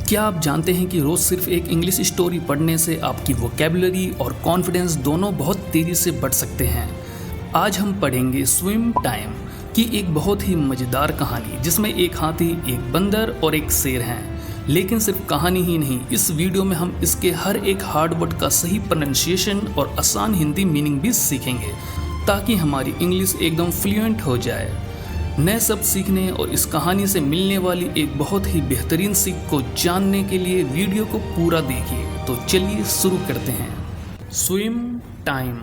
क्या आप जानते हैं कि रोज़ सिर्फ एक इंग्लिश स्टोरी पढ़ने से आपकी वोकैबुलरी और कॉन्फिडेंस दोनों बहुत तेज़ी से बढ़ सकते हैं। आज हम पढ़ेंगे स्विम टाइम की एक बहुत ही मज़ेदार कहानी, जिसमें एक हाथी, एक बंदर और एक शेर हैं। लेकिन सिर्फ कहानी ही नहीं, इस वीडियो में हम इसके हर एक हार्ड वर्ड का सही प्रोनाउंसिएशन और आसान हिंदी मीनिंग भी सीखेंगे, ताकि हमारी इंग्लिश एकदम फ्लुएंट हो जाए। नए शब्द सीखने और इस कहानी से मिलने वाली एक बहुत ही बेहतरीन सीख को जानने के लिए वीडियो को पूरा देखिए। तो चलिए शुरू करते हैं। Swim time.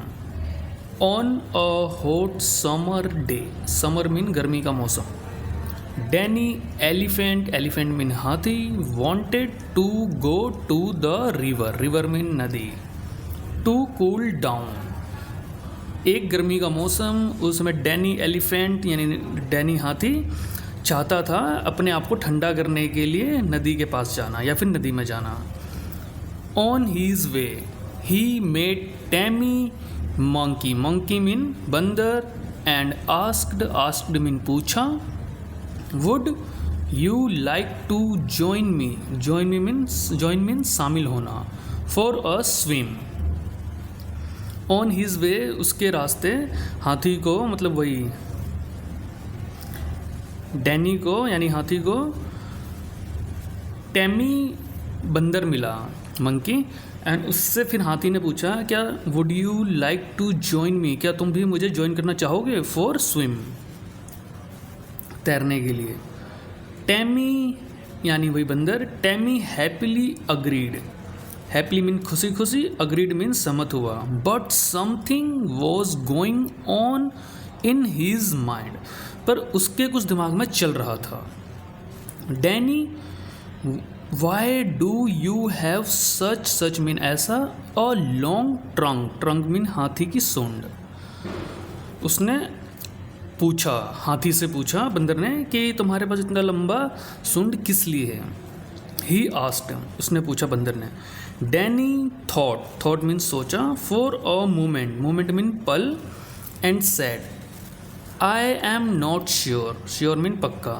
On a hot summer day, summer mean गर्मी का मौसम। डैनी एलिफेंट, एलिफेंट मीन हाथी, wanted to go to the river, river mean नदी, टू कूल डाउन। एक गर्मी का मौसम, उस समय डैनी एलिफेंट यानी डैनी हाथी चाहता था अपने आप को ठंडा करने के लिए नदी के पास जाना या फिर नदी में जाना। On his way he met Tammy monkey, monkey mean बंदर, एंड आस्क्ड, आस्क्ड मीन पूछा, would you like to join me, join mean शामिल होना, for a swim. On his way, उसके रास्ते, हाथी को मतलब वही डैनी को यानी हाथी को टैमी बंदर मिला, मंकी, एंड उससे फिर हाथी ने पूछा, क्या would you like to join me, क्या तुम भी मुझे ज्वाइन करना चाहोगे, फॉर स्विम, तैरने के लिए। टैमी यानी वही बंदर, Tammy happily agreed, happily mean खुशी खुशी, अग्रीड मीन सहमत हुआ। But something was going on in his mind, पर उसके कुछ दिमाग में चल रहा था। Danny, why do you have such, such mean ऐसा, a long trunk, trunk mean हाथी की सूंड। उसने पूछा, हाथी से पूछा बंदर ने कि तुम्हारे पास इतना लंबा सूंड किस लिए है। ही आस्क्ड, उसने पूछा बंदर ने। डैनी थॉट, थॉट मीन सोचा, for a moment, moment mean पल, and said, I am not sure, sure mean पक्का।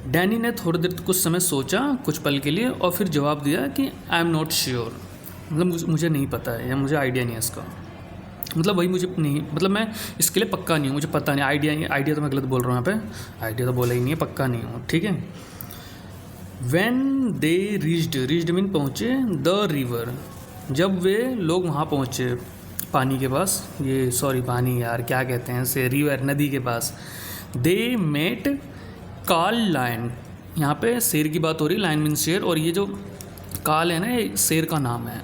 डैनी ने थोड़ी देर कुछ समय सोचा, कुछ पल के लिए, और फिर जवाब दिया कि आई एम नॉट श्योर, मतलब मुझे नहीं पता है या मुझे आइडिया नहीं है इसका, मतलब वही मुझे नहीं, मतलब मैं इसके लिए पक्का नहीं हूँ, मुझे पता नहीं, आइडिया तो मैं गलत बोल रहा हूँ यहाँ पे, आइडिया तो बोला ही नहीं है, पक्का नहीं हूँ, ठीक है। When they reached, reached mean पहुँचे, द रिवर, जब वे लोग वहाँ पहुँचे पानी के पास, ये सॉरी पानी यार क्या कहते हैं इसे, रिवर, नदी के पास। दे मेट काल लायन, यहाँ पे शेर की बात हो रही, लायन मीन शेर, और ये जो काल है ना, ये शेर का नाम है।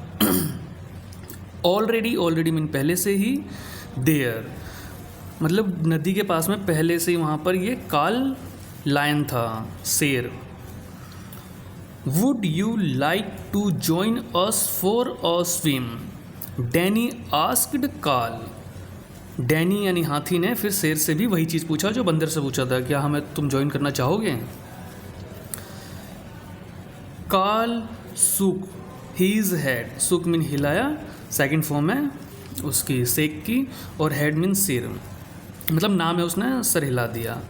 ऑलरेडी, ऑलरेडी मीन पहले से ही, देयर मतलब नदी के पास में पहले से ही वहाँ पर ये काल लायन था, शेर। Would you like to join us for a swim, Danny asked Cal. Danny यानी हाथी ने फिर शेर से भी वही चीज़ पूछा जो बंदर से पूछा था, क्या हमें तुम ज्वाइन करना चाहोगे। काल सुक हीज हेड, सुक मीन हिलाया, सेकंड फॉर्म है उसकी शेक की, और हेड मीन सिर, मतलब नाम है उसने सर हिला दिया।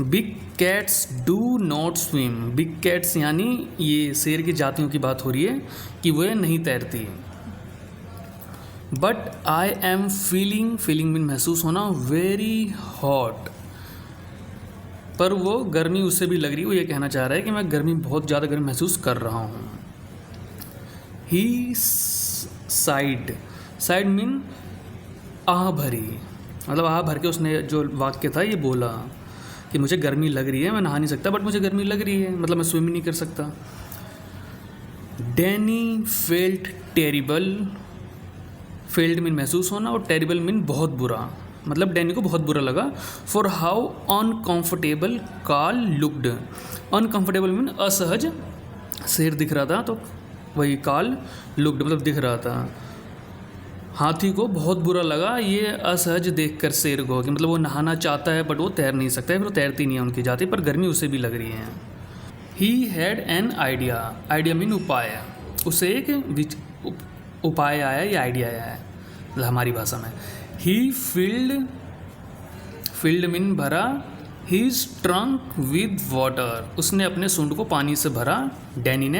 Big cats do not swim, big cats यानी ये शेर की जातियों की बात हो रही है कि वह नहीं तैरती। But I am feeling, feeling mean महसूस होना, वेरी हॉट, पर वो गर्मी उसे भी लग रही है, वो ये कहना चाह रहा है कि मैं गर्मी, बहुत ज़्यादा गर्मी महसूस कर रहा हूँ। ही साइड, साइड मीन आह भरी, मतलब आह भर के उसने जो वाक्य था ये बोला कि मुझे गर्मी लग रही है, मैं नहा नहीं सकता, बट मुझे गर्मी लग रही है, मतलब मैं स्विम नहीं कर सकता। Danny felt terrible, felt mean महसूस होना, और टेरिबल मीन बहुत बुरा, मतलब डैनी को बहुत बुरा लगा। फॉर हाउ अनकंफर्टेबल काल लुक्ड, अनकंफर्टेबल मीन असहज, शेर दिख रहा था तो वही काल लुक्ड मतलब दिख रहा था। हाथी को बहुत बुरा लगा ये असहज देखकर शेर को, कि मतलब वो नहाना चाहता है बट वो तैर नहीं सकता है, फिर वो तैरती नहीं है उनकी जाति, पर गर्मी उसे भी लग रही है। He had an idea, idea mean उपाय, उसे एक उपाय आया या आइडिया आया है हमारी भाषा में। ही फील्ड, फील्ड मीन भरा, हीज ट्रंक विद वाटर, उसने अपने सूंड को पानी से भरा, डैनी ने,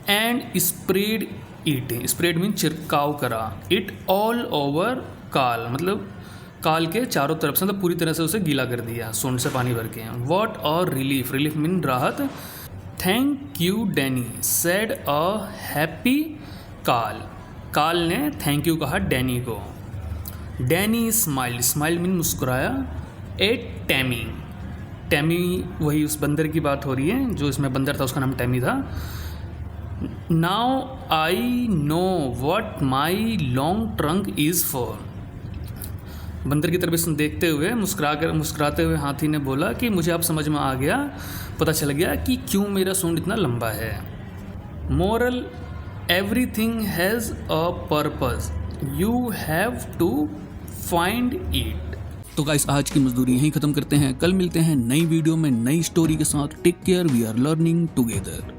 and spread it, spread mean छिड़काव करा, इट ऑल ओवर काल, मतलब काल के चारों तरफ से, मतलब पूरी तरह से उसे गीला कर दिया सूंड से पानी भर के। व्हाट और रिलीफ, रिलीफ मीन राहत। Thank you Danny said a happy काल, काल ने थैंक यू कहा डैनी को। डैनी स्माइल्ड, स्माइल्ड मीन मुस्कुराया, एट टैमी, टैमी वही उस बंदर की बात हो रही है, जो इसमें बंदर था उसका नाम टैमी था। Now I know what my long trunk is for, बंदर की तरफ देखते हुए मुस्कुराते हुए हाथी ने बोला कि मुझे अब समझ में आ गया, पता चल गया कि क्यों मेरा सूंड इतना लंबा है। Moral, everything has a purpose, you have to find it. तो गाइस आज की मजदूरी यहीं ख़त्म करते हैं, कल मिलते हैं नई वीडियो में नई स्टोरी के साथ। Take care, we are learning together.